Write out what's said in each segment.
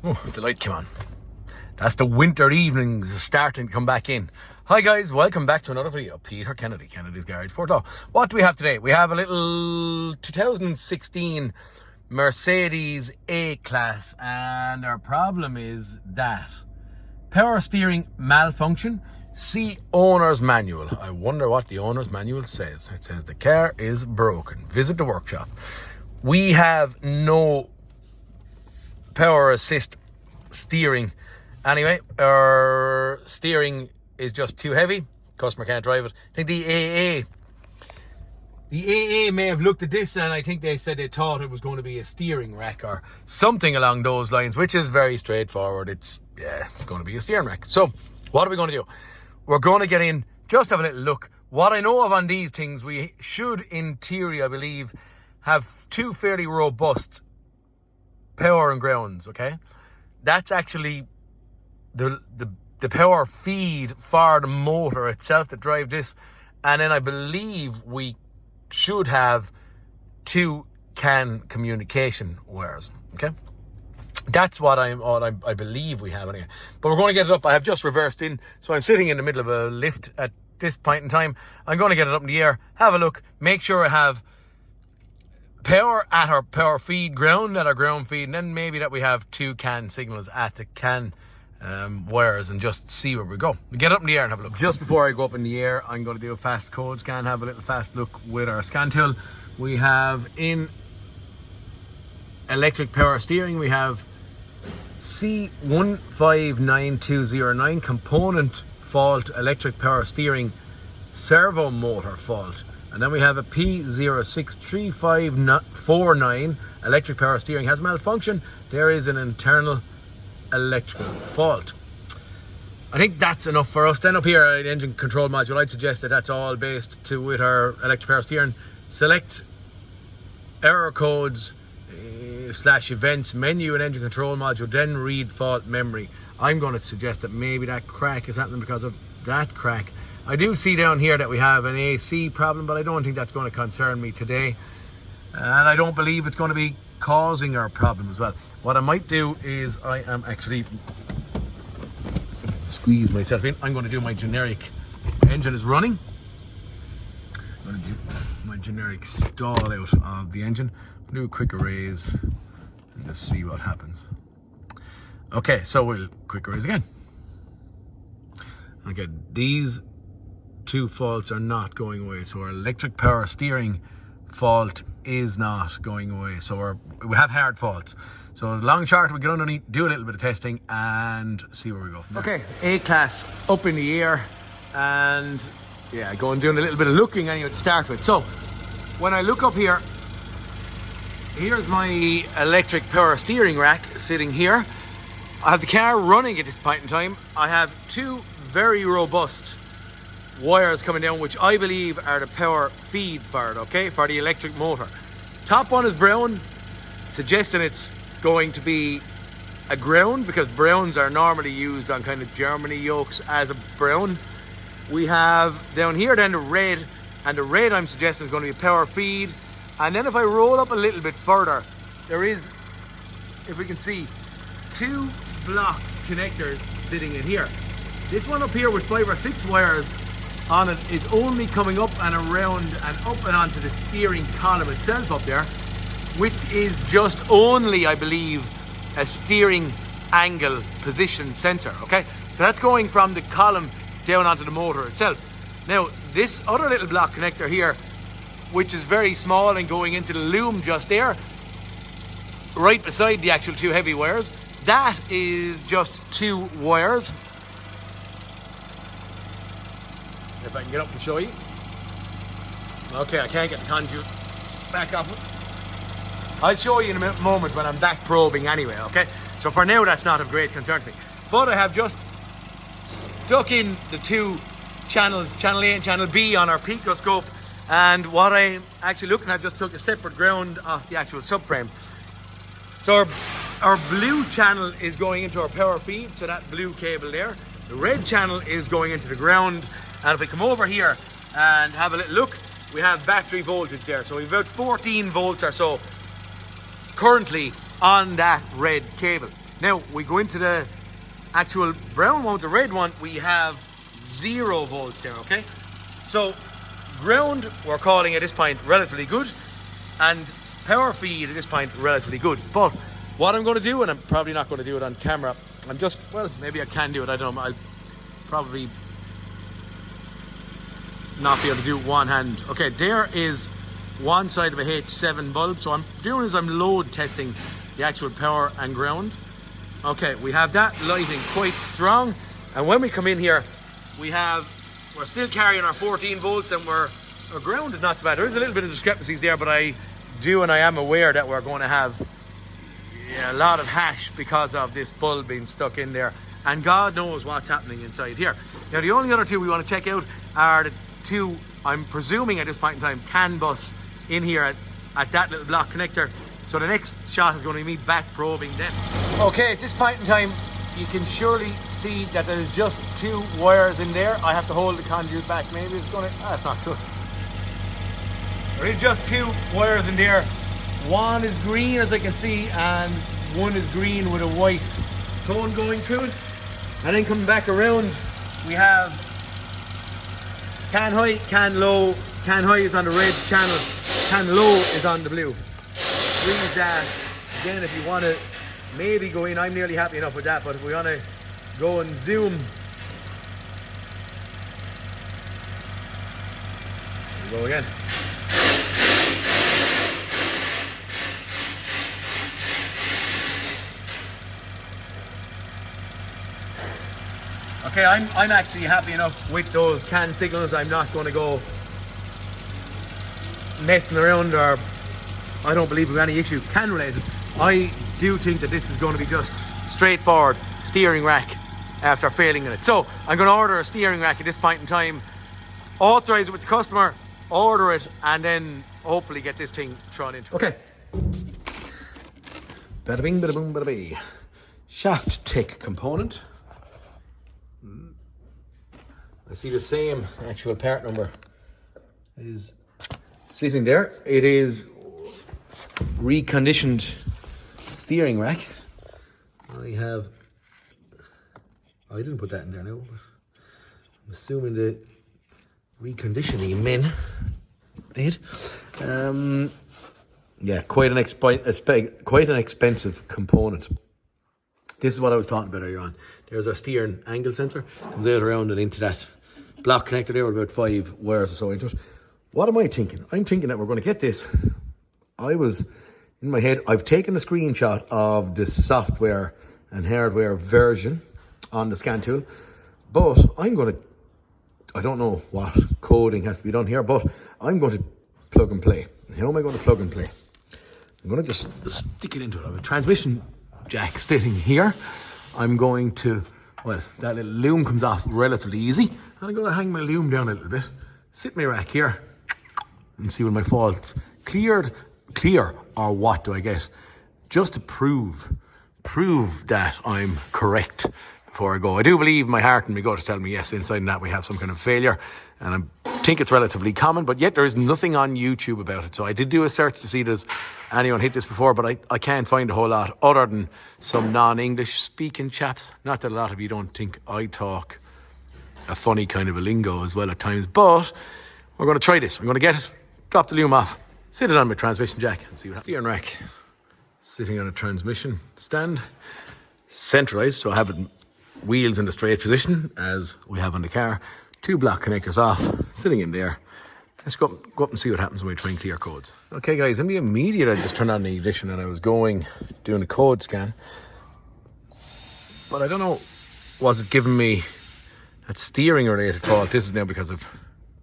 Oh, the light came on. That's the winter evenings starting to come back in. Hi guys, welcome back to another video. Peter Kennedy, Kennedy's Garage, Portlaw. What do we have today? We have a little 2016 Mercedes A-Class, and our problem is that power steering malfunction. See owner's manual. I wonder what the owner's manual says. It says the car is broken. Visit the workshop. We have no power assist steering. Anyway, our steering is just too heavy. Customer can't drive it. I think the AA may have looked at this, and I think they said they thought it was going to be a steering rack or something along those lines, which is very straightforward. It's going to be a steering rack. So what are we going to do? We're going to get in, just have a little look. What I know of on these things, we should, in theory, I believe, have two fairly robust power and grounds, okay? That's actually the power feed for the motor itself that drives this. And then I believe we should have two CAN communication wires, okay? That's what I believe we have anyway. But we're going to get it up. I have just reversed in, so I'm sitting in the middle of a lift at this point in time. I'm going to get it up in the air, have a look, make sure I have power at our power feed, ground at our ground feed, and then maybe that we have two CAN signals at the CAN wires, and just see where we go. We get up in the air and have a look. Just before I go up in the air, I'm going to do a fast code scan, have a little fast look with our scan tool. We have in electric power steering, we have C159209 component fault, electric power steering servo motor fault. And then we have a P063549 electric power steering has malfunction. There is an internal electrical fault. I think that's enough for us. Then up here at engine control module, I'd suggest that that's all based to with our electric power steering. Select error codes / events menu and engine control module, then read fault memory. I'm going to suggest that maybe that crack is happening because of that crack. I do see down here that we have an AC problem, but I don't think that's going to concern me today, and I don't believe it's going to be causing our problem as well. What I might do is I am actually squeeze myself in. I'm going to do my generic engine is running. I'm going to do my generic stall out of the engine. Do a quick erase and just see what happens. Okay, so we'll quick erase again. Okay, these two faults are not going away, so our electric power steering fault is not going away. So we have hard faults. So long and short, we get underneath, do a little bit of testing, and see where we go from there. Okay, A-Class up in the air, and yeah, I go and doing a little bit of looking anyway to start with. So when I look up here, here's my electric power steering rack sitting here. I have the car running at this point in time. I have two very robust wires coming down, which I believe are the power feed for it, okay, for the electric motor. Top one is brown, suggesting it's going to be a ground, because browns are normally used on kind of Germany yokes as a brown. We have down here then the red, and the red I'm suggesting is going to be a power feed. And then if I roll up a little bit further, there is, if we can see, two block connectors sitting in here. This one up here with 5 or 6 wires on it is only coming up and around and up and onto the steering column itself up there, which is just only, I believe, a steering angle position sensor, okay? So that's going from the column down onto the motor itself. Now, this other little block connector here, which is very small and going into the loom just there, right beside the actual two heavy wires, that is just 2 wires. If I can get up and show you. Okay, I can't get the conduit back off it. I'll show you in a moment when I'm back probing anyway, okay? So for now, that's not of great concern to me. But I have just stuck in the 2 channels, channel A and channel B, on our picoscope. And what I'm actually looking at, just took a separate ground off the actual subframe. So our blue channel is going into our power feed, so that blue cable there. The red channel is going into the ground. And if we come over here and have a little look, we have battery voltage there. So we've about 14 volts or so currently on that red cable. Now we go into the actual brown one, the red one, we have 0 volts there, okay? So ground, we're calling at this point relatively good, and power feed at this point relatively good. But what I'm going to do, and I'm probably not going to do it on camera, I'm just, well, maybe I can do it, I don't know, I'll probably not be able to do it one hand. Okay, there is one side of a H7 bulb, so I'm doing is I'm load testing the actual power and ground. Okay, we have that lighting quite strong, and when we come in here, we're still carrying our 14 volts, and our ground is not so bad. There is a little bit of discrepancies there, but I am aware that we're going to have a lot of hash because of this bulb being stuck in there, and God knows what's happening inside here. Now the only other two we want to check out are the two, I'm presuming at this point in time, CAN bus in here at that little block connector. So the next shot is going to be me back probing them. Okay, at this point in time, you can surely see that there's just 2 wires in there. I have to hold the conduit back. Maybe it's going to, that's not good. There is just 2 wires in there. One is green, as I can see, and one is green with a white tone going through it. And then coming back around, we have CAN high, CAN low. CAN high is on the red channel, CAN low is on the blue. Freeze that. Again, if you want to maybe go in, I'm nearly happy enough with that, but if we want to go and zoom, we'll go again. Okay, I'm actually happy enough with those CAN signals. I'm not going to go messing around, or I don't believe we have any issue CAN related. I do think that this is going to be just straightforward steering rack after failing in it. So I'm going to order a steering rack at this point in time, authorize it with the customer, order it, and then hopefully get this thing thrown into it. Okay. Bada bing, bada boom, bada bee. Shaft tick component. I see the same actual part number is sitting there. It is reconditioned steering rack. I didn't put that in there now, but I'm assuming the reconditioning men did. Yeah, quite an expensive component. This is what I was talking about earlier on. There's our steering angle sensor. Comes out around and into that block connector there with about 5 wires or so into it. What am I thinking? I'm thinking that we're going to get this. I was in my head, I've taken a screenshot of the software and hardware version on the scan tool, but I don't know what coding has to be done here, but I'm going to plug and play. How am I going to plug and play? I'm going to just stick it into it. I have a transmission jack sitting here. I'm going to, well, that little loom comes off relatively easy. And I'm going to hang my loom down a little bit, sit my rack here, and see when my fault's clear, or what do I get? Just to prove that I'm correct before I go. I do believe my heart and my gut is telling me yes, inside that we have some kind of failure, and I think it's relatively common, but yet there is nothing on YouTube about it. So I did do a search to see does anyone hit this before, but I can't find a whole lot other than some non-English speaking chaps. Not that a lot of you don't think I talk a funny kind of a lingo as well at times, but we're going to try this. I'm going to get it, drop the loom off, sit it on my transmission jack and see what happens. Steering rack sitting on a transmission stand, centralized, so I have it wheels in the straight position as we have on the car. 2 block connectors off, sitting in there. Let's go up and see what happens when we try and clear codes. Okay guys, in the immediate I just turned on the ignition and I was doing a code scan, but I don't know, was it giving me that steering related fault? This is now because of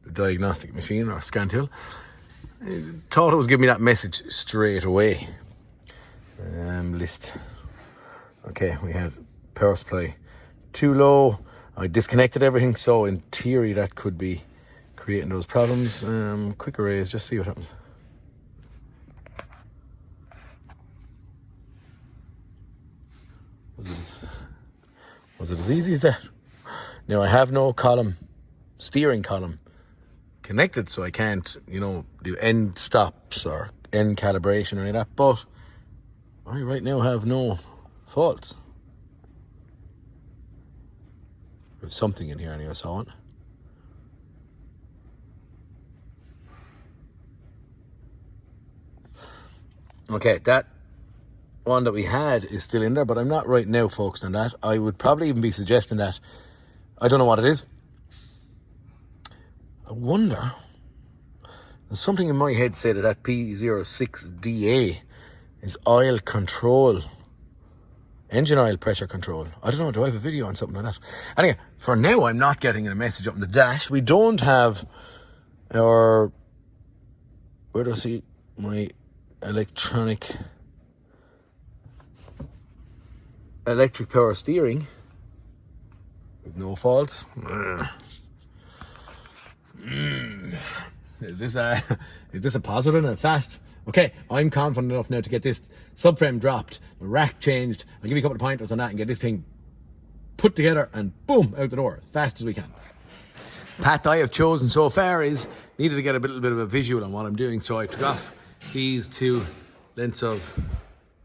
the diagnostic machine or scan tool. I thought it was giving me that message straight away. List. Okay, we had power supply too low. I disconnected everything, so in theory that could be creating those problems. Quick erase, just see what happens. Was it as easy as that? Now I have no steering column connected, so I can't, do end stops or end calibration or any of that, but I right now have no faults. There's something in here anyway, so on. Okay, that one that we had is still in there, but I'm not right now focused on that. I would probably even be suggesting that. I don't know what it is. I wonder, there's something in my head say that P06DA is oil control, engine oil pressure control. I don't know, do I have a video on something like that? Anyway, for now I'm not getting a message up in the dash. We don't have our, where do I see my electric power steering with no faults. Is this a positive and a fast? Okay, I'm confident enough now to get this subframe dropped, the rack changed. I'll give you a couple of pointers on that and get this thing put together and boom, out the door, fast as we can. Path I have chosen so far is needed to get a little bit of a visual on what I'm doing, so I took off these two lengths of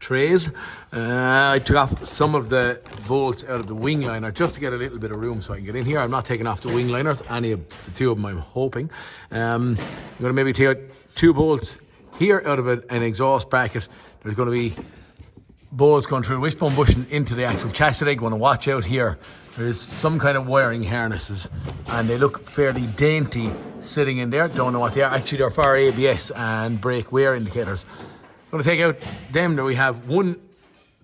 trays. I took off some of the bolts out of the wing liner just to get a little bit of room so I can get in here. I'm not taking off the wing liners, any of the two of them I'm hoping. I'm going to maybe take out 2 bolts here out of an exhaust bracket. There's going to be bolts going through the wishbone bushing into the actual chassis. I'm going to watch out here. There's some kind of wiring harnesses and they look fairly dainty sitting in there. Don't know what they are. Actually, they're for ABS and brake wear indicators. I'm going to take out them. There we have 1,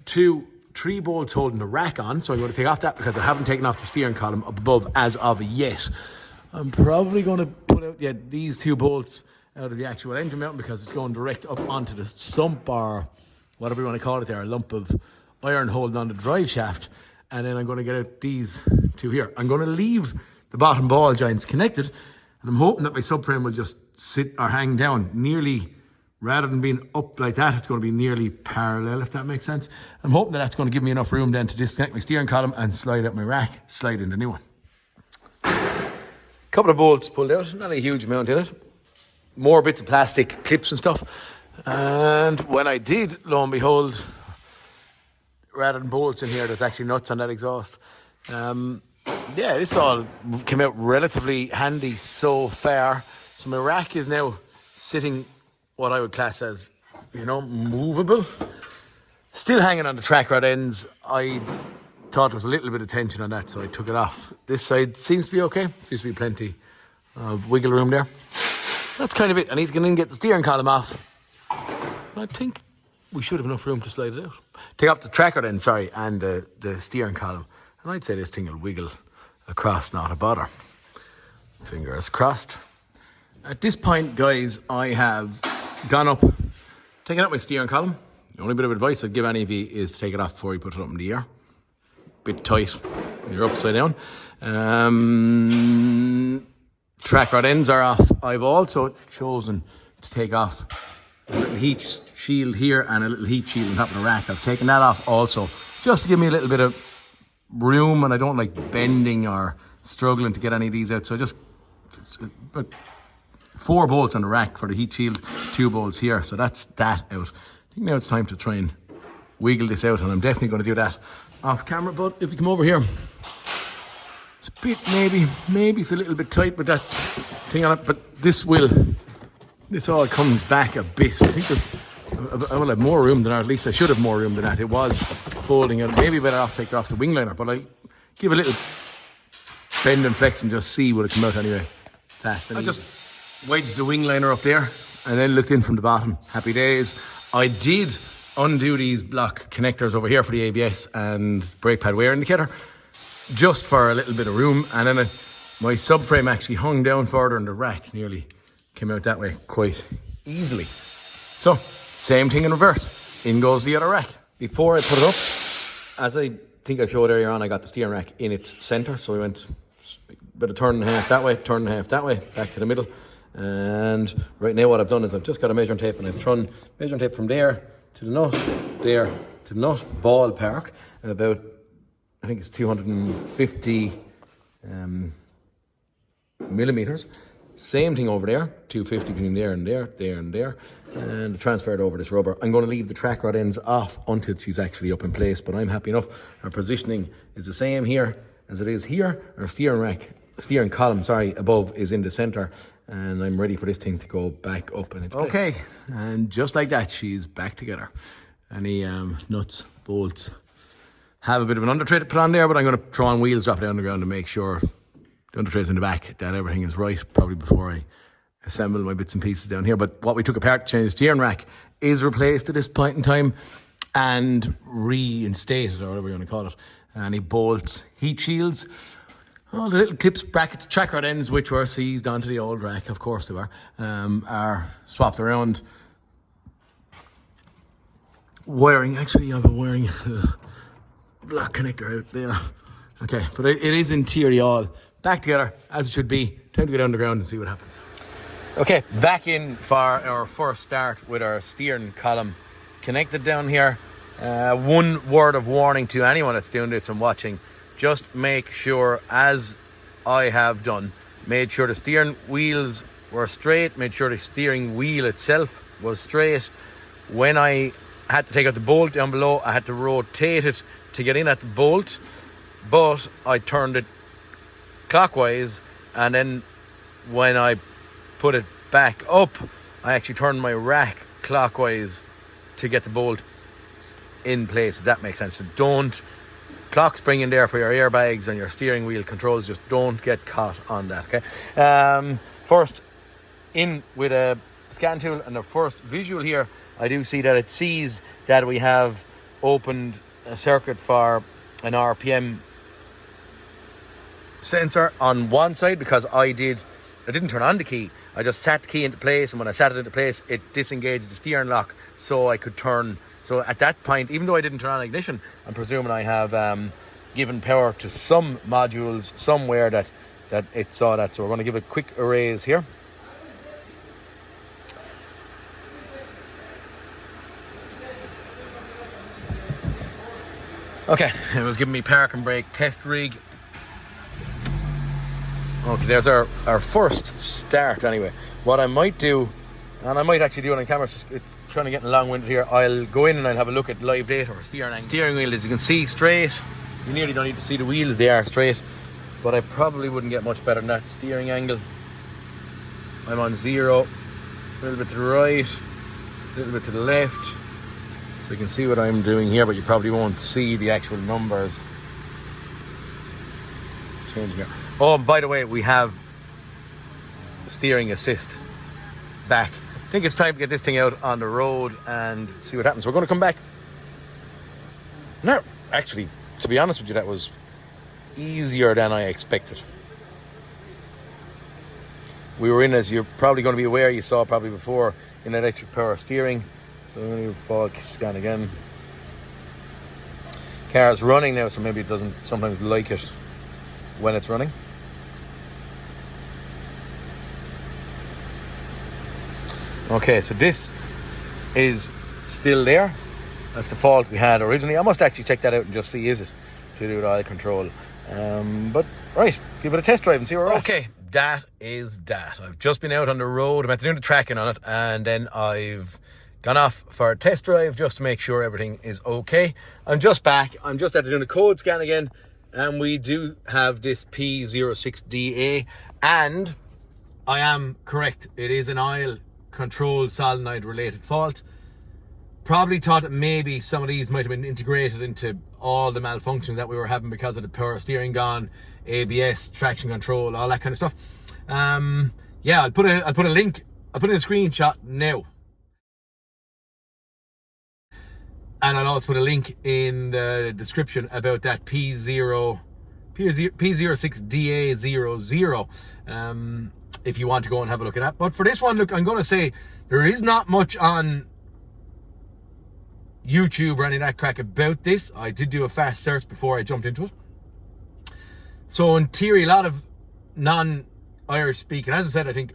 2, 3 bolts holding the rack on. So I'm going to take off that because I haven't taken off the steering column up above as of yet. I'm probably going to put out these 2 bolts out of the actual engine mount because it's going direct up onto the sump or whatever you want to call it there, a lump of iron holding on the drive shaft. And then I'm going to get out these 2 here. I'm going to leave the bottom ball joints connected and I'm hoping that my subframe will just sit or hang down nearly, rather than being up like that, it's going to be nearly parallel, if that makes sense. I'm hoping that that's going to give me enough room then to disconnect my steering column and slide out my rack, slide in the new one. Couple of bolts pulled out, not a huge amount in it. More bits of plastic, clips and stuff. And when I did, lo and behold, rather than bolts in here, there's actually nuts on that exhaust. Yeah, this all came out relatively handy so far. So my rack is now sitting what I would class as, movable. Still hanging on the track rod ends. I thought there was a little bit of tension on that, so I took it off. This side seems to be okay. Seems to be plenty of wiggle room there. That's kind of it. I need to get in and get the steering column off. I think we should have enough room to slide it out. Take off the track rod end, and the steering column. And I'd say this thing will wiggle across, not a bother. Fingers crossed. At this point, guys, I have gone up, taken out my steering column. The only bit of advice I'd give any of you is to take it off before you put it up in the air. Bit tight when you're upside down. Track rod ends are off. I've also chosen to take off a little heat shield here and a little heat shield on top of the rack. I've taken that off also, just to give me a little bit of room, and I don't like bending or struggling to get any of these out. So just about 4 bolts on the rack for the heat shield, 2 bolts here. So that's that out. I think now it's time to try and wiggle this out, and I'm definitely going to do that off camera. But if you come over here, it's a bit, maybe it's a little bit tight with that thing on it, but this all comes back a bit. I think I will have more room than that, or at least I should have more room than that. It was folding out. Maybe better off take it off the wing liner, but I'll give a little bend and flex and just see what it come out anyway. Fast. I just wedged the wing liner up there and then looked in from the bottom. Happy days. I did undo these block connectors over here for the ABS and brake pad wear indicator, just for a little bit of room, and then my subframe actually hung down further and the rack nearly came out that way quite easily. So, same thing in reverse. In goes the other rack. Before I put it up, as I think I showed earlier on, I got the steering rack in its centre, so I went a bit of turn and a half that way, turn and a half that way, back to the middle. And right now what I've done is I've just got a measuring tape, and I've thrown measuring tape from there to the nut, there to the nut, ballpark, about, I think it's 250 millimeters. Same thing over there, 250 between there and there, there and there, and transfer it over this rubber. I'm going to leave the track rod ends off until she's actually up in place, but I'm happy enough. Our positioning is the same here as it is here. Our steering column, above is in the center, and I'm ready for this thing to go back up and into place. Okay, and just like that, she's back together. Any nuts, bolts, have a bit of an under tray to put on there, but I'm going to throw on wheels, drop it down the ground to make sure the under tray's in the back, that everything is right, probably before I assemble my bits and pieces down here. But what we took apart to change the steering rack is replaced at this point in time and reinstated, or whatever you want to call it. Any bolts, heat shields, all the little clips, brackets, track rod ends, which were seized onto the old rack, of course they were, are swapped around. Wiring, actually I have a wiring block connector out there. Okay, but it is interior all back together as it should be. Time to get underground and see what happens. Okay, back in for our first start with our steering column connected down here. One word of warning to anyone that's doing this and watching: just make sure, as I have done, made sure the steering wheels were straight, made sure the steering wheel itself was straight. When I had to take out the bolt down below, I had to rotate it to get in at the bolt, but I turned it clockwise, and then when I put it back up, I actually turned my rack clockwise to get the bolt in place, if that makes sense. So don't clock spring in there for your airbags and your steering wheel controls, just don't get caught on that. Okay, first in with a scan tool, and the first visual here, I do see that it sees that we have opened a circuit for an RPM sensor on one side, because I didn't turn on the key. I just sat the key into place, and when I sat it into place, it disengaged the steering lock so I could turn. So at that point, even though I didn't turn on ignition, I'm presuming I have given power to some modules somewhere that it saw that. So we're going to give a quick erase here. Okay, it was giving me park and brake test rig. Okay, there's our first start anyway. What I might do, and I might actually do it on camera, it's kind of getting long-winded here, I'll go in and I'll have a look at live data or steering angle. Steering wheel, as you can see, straight. You nearly don't need to see the wheels, they are straight. But I probably wouldn't get much better than that. Steering angle, I'm on 0. A little bit to the right, a little bit to the left. So you can see what I'm doing here, but you probably won't see the actual numbers. Changing here. Oh, and by the way, we have steering assist back. I think it's time to get this thing out on the road and see what happens. We're going to come back. No, actually, to be honest with you, that was easier than I expected. We were in, as you're probably going to be aware, you saw probably before, in electric power steering. So I'm going to fog scan again. Car's running now, so maybe it doesn't sometimes like it when it's running. Okay, so this is still there. That's the fault we had originally. I must actually check that out and just see, is it, to do with oil control. But right, give it a test drive and see where we're at. Okay, that is that. I've just been out on the road. I'm at doing the tracking on it, and then I've gone off for a test drive just to make sure everything is okay. I'm just back. I'm just at doing the code scan again, and we do have this P06DA, and I am correct. It is an oil control solenoid related fault. Probably thought that maybe some of these might have been integrated into all the malfunctions that we were having because of the power steering gone, ABS, traction control, all that kind of stuff. Yeah, I'll put a link. I'll put in a screenshot now, and I'll also put a link in the description about that P06DA00. If you want to go and have a look at that. But for this one, look, I'm going to say there is not much on YouTube or any of that crack about this. I did do a fast search before I jumped into it. So in theory, a lot of non-Irish speaking, as I said, I think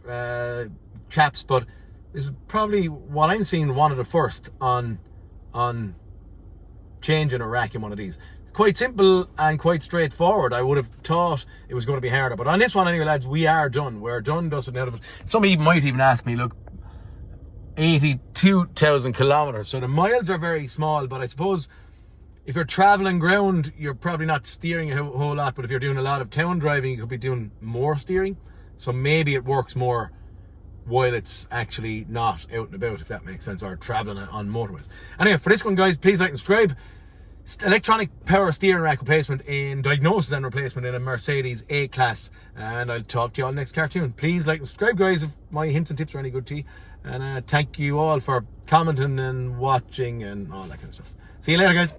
chaps, but this is probably what I'm seeing one of the first on changing or racking one of these. Quite simple and quite straightforward. I would have thought it was going to be harder, but on this one anyway, lads, we are done. We're done dusting out of it. Somebody might even ask me, look, 82,000 kilometers, so the miles are very small, but I suppose if you're traveling ground, you're probably not steering a whole lot, but if you're doing a lot of town driving, you could be doing more steering, so maybe it works more while it's actually not out and about, if that makes sense, or traveling on motorways. Anyway, for this one, guys, please like and subscribe. Electronic power steering rack replacement in diagnosis and replacement in a Mercedes A-Class, and I'll talk to you all next cartoon. Please like and subscribe, guys, if my hints and tips are any good to you, and thank you all for commenting and watching and all that kind of stuff. See you later, guys.